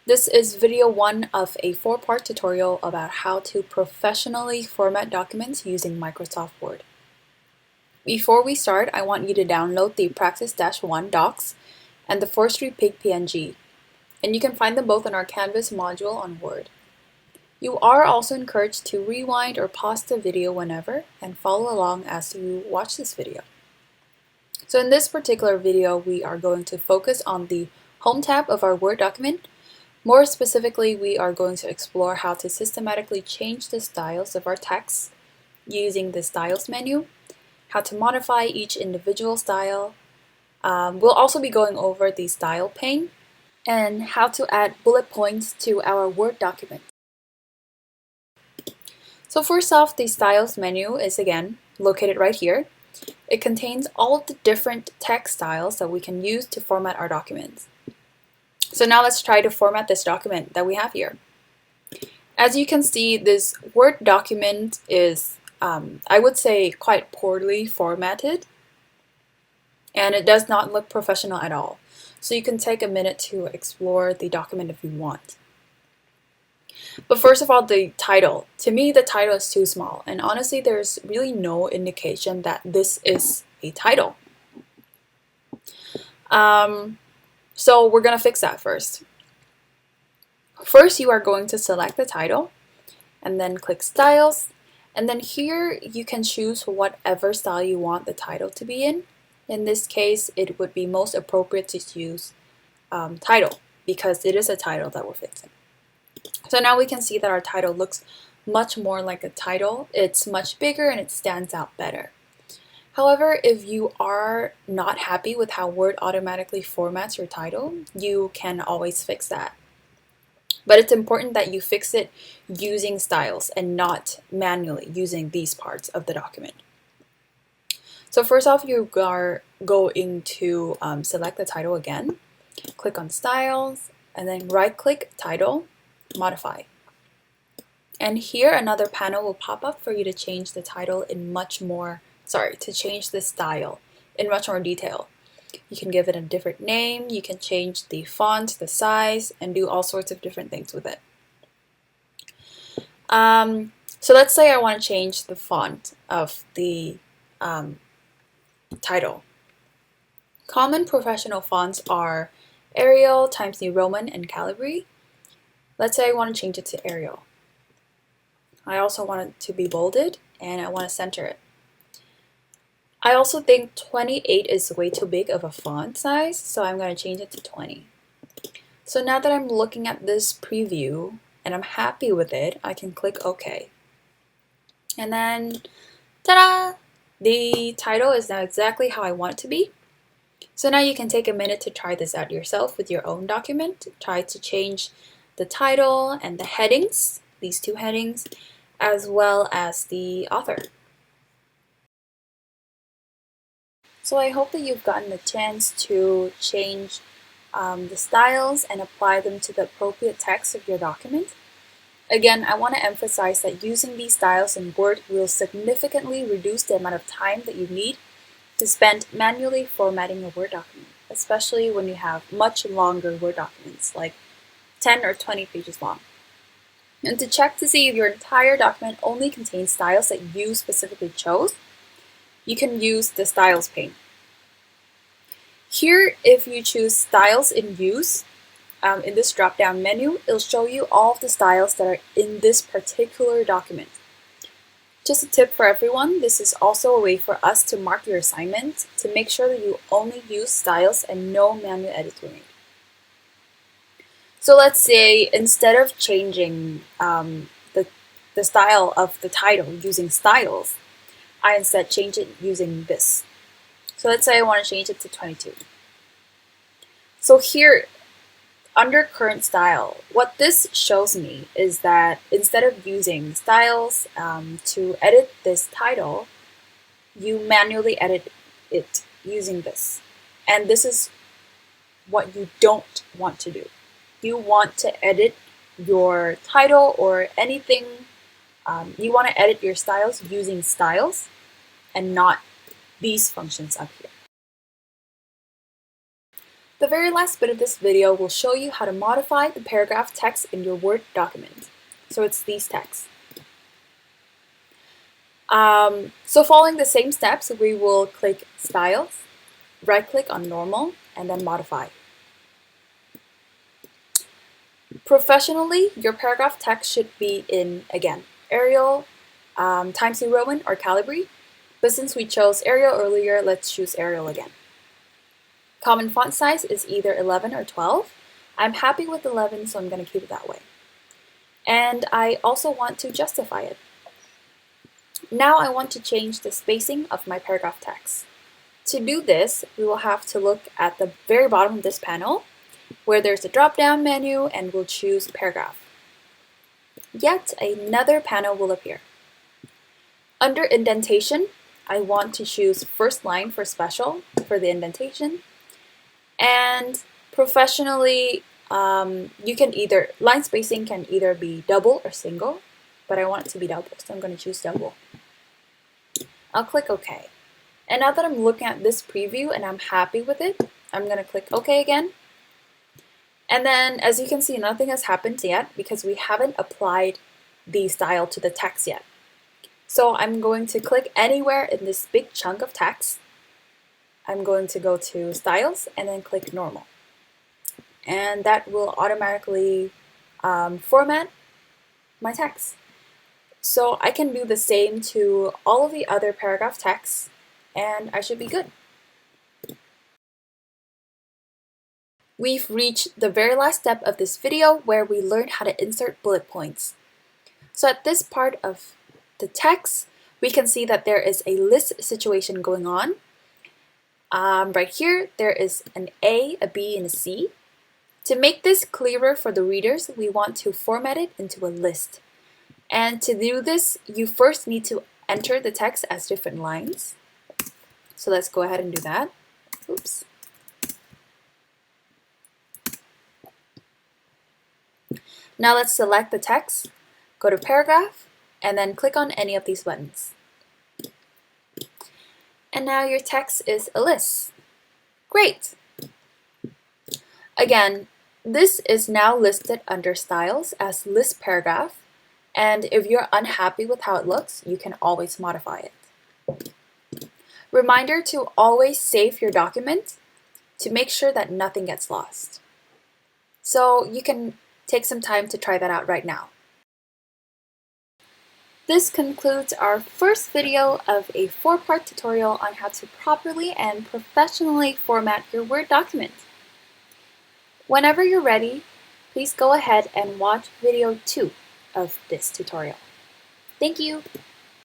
This is video 1 of a 4-part tutorial about how to professionally format documents using Microsoft Word. Before we start, I want you to download the Practice-1 docs and the Forestry Pig PNG, and you can find them both in our Canvas module on Word. You are also encouraged to rewind or pause the video whenever and follow along as you watch this video. So in this particular video, we are going to focus on the Home tab of our Word document. More specifically, we are going to explore how to systematically change the styles of our text using the Styles menu, how to modify each individual style. We'll also be going over the Style pane and how to add bullet points to our Word document. So first off, the Styles menu is again located right here. It contains all of the different text styles that we can use to format our documents. So now let's try to format this document that we have here. As you can see, this Word document is, I would say, quite poorly formatted, and it does not look professional at all. So you can take a minute to explore the document if you want. But first of all, the title. To me, the title is too small, and honestly, there's really no indication that this is a title. So we're going to fix that first. First, you are going to select the title and then click Styles. And then here you can choose whatever style you want the title to be in. In this case, it would be most appropriate to use title because it is a title that we're fixing. So now we can see that our title looks much more like a title. It's much bigger and it stands out better. However, if you are not happy with how Word automatically formats your title, you can always fix that. But it's important that you fix it using styles and not manually using these parts of the document. So first off, you are going to select the title again, click on Styles, and then right-click Title, Modify. And here another panel will pop up for you to change the title in to change the style in much more detail. You can give it a different name, you can change the font, the size, and do all sorts of different things with it. So let's say I want to change the font of the title. Common professional fonts are Arial, Times New Roman, and Calibri. Let's say I want to change it to Arial. I also want it to be bolded, and I want to center it. I also think 28 is way too big of a font size, so I'm going to change it to 20. So now that I'm looking at this preview and I'm happy with it, I can click OK. And then, ta-da! The title is now exactly how I want it to be. So now you can take a minute to try this out yourself with your own document. Try to change the title and the headings, these two headings, as well as the author. So I hope that you've gotten a chance to change the styles and apply them to the appropriate text of your document. Again, I want to emphasize that using these styles in Word will significantly reduce the amount of time that you need to spend manually formatting a Word document, especially when you have much longer Word documents, like 10 or 20 pages long. And to check to see if your entire document only contains styles that you specifically chose, you can use the Styles pane. Here, if you choose Styles in Use, in this drop-down menu, it'll show you all of the styles that are in this particular document. Just a tip for everyone, this is also a way for us to mark your assignment to make sure that you only use styles and no manual edits were made. So let's say instead of changing the style of the title using styles, I instead change it using this. So let's say I want to change it to 22. So here, under current style, what this shows me is that instead of using styles to edit this title, you manually edit it using this. And this is what you don't want to do. You want to edit your title or anything, you want to edit your styles using styles and not these functions up here. The very last bit of this video will show you how to modify the paragraph text in your Word document. So it's these texts. So following the same steps, we will click Styles, right-click on Normal, and then Modify. Professionally, your paragraph text should be in, again, Arial, Times New Roman, or Calibri. But since we chose Arial earlier, let's choose Arial again. Common font size is either 11 or 12. I'm happy with 11, so I'm going to keep it that way. And I also want to justify it. Now I want to change the spacing of my paragraph text. To do this, we will have to look at the very bottom of this panel, where there's a drop-down menu, and we'll choose Paragraph. Yet another panel will appear. Under Indentation, I want to choose First Line for Special for the indentation. And professionally, you can either, line spacing can either be double or single, but I want it to be double, so I'm going to choose double. I'll click OK. And now that I'm looking at this preview and I'm happy with it, I'm going to click OK again. And then, as you can see, nothing has happened yet because we haven't applied the style to the text yet. So I'm going to click anywhere in this big chunk of text. I'm going to go to Styles and then click Normal. And that will automatically format my text. So I can do the same to all of the other paragraph texts, and I should be good. We've reached the very last step of this video where we learned how to insert bullet points. So at this part of the text, we can see that there is a list situation going on. Right here, there is an A, a B, and a C. To make this clearer for the readers, we want to format it into a list. And to do this, you first need to enter the text as different lines. So let's go ahead and do that. Oops. Now let's select the text, go to Paragraph, and then click on any of these buttons. And now your text is a list. Great! Again, this is now listed under Styles as List Paragraph, and if you're unhappy with how it looks, you can always modify it. Reminder to always save your document to make sure that nothing gets lost. So you can take some time to try that out right now. This concludes our first video of a 4-part tutorial on how to properly and professionally format your Word document. Whenever you're ready, please go ahead and watch video 2 of this tutorial. Thank you!